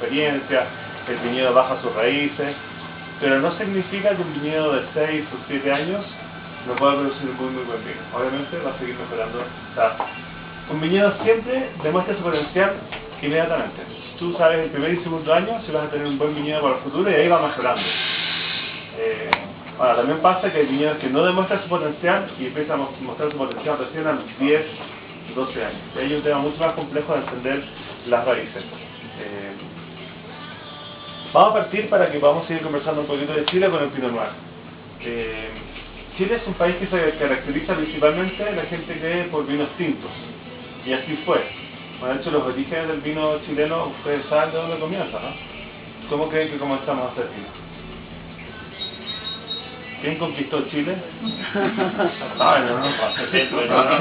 experiencia, el viñedo baja sus raíces, pero no significa que un viñedo de 6 o 7 años no pueda producir un muy buen vino. Obviamente va a seguir mejorando. O sea, un viñedo siempre demuestra su potencial inmediatamente. Tú sabes el primer y segundo año si vas a tener un buen viñedo para el futuro y ahí va mejorando. Ahora, también pasa que hay viñedos que no demuestran su potencial y empiezan a mostrar su potencial recién a los 10, 12 años. Y hay un tema mucho más complejo de entender las raíces. Vamos a partir para que podamos seguir conversando un poquito de Chile con el Pinot Noir. Chile es un país que se caracteriza principalmente la gente que por vinos tintos. Y así fue. Bueno, de hecho, los orígenes del vino chileno, ustedes saben de dónde comienza, ¿no? ¿Cómo creen que comenzamos a hacer vino? ¿Quién conquistó Chile?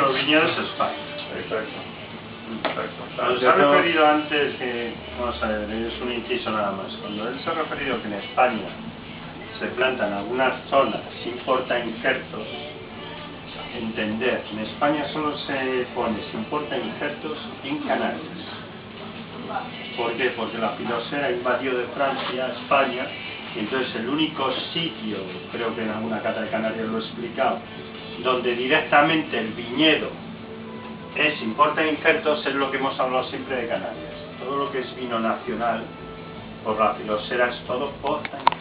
Los viñedos es España. Cuando se ha referido antes que, vamos a ver, es un inciso nada más, cuando él se ha referido que en España se plantan algunas zonas sin portainjertos, entender, en España solo se pone sin portainjertos en Canarias. ¿Por qué? Porque la filosera invadió de Francia a España y entonces el único sitio, creo que en alguna cata de Canarias lo he explicado, donde directamente el viñedo es sin portainjertos es lo que hemos hablado siempre de Canarias. Todo lo que es vino nacional por la filosera es todo portainjertos.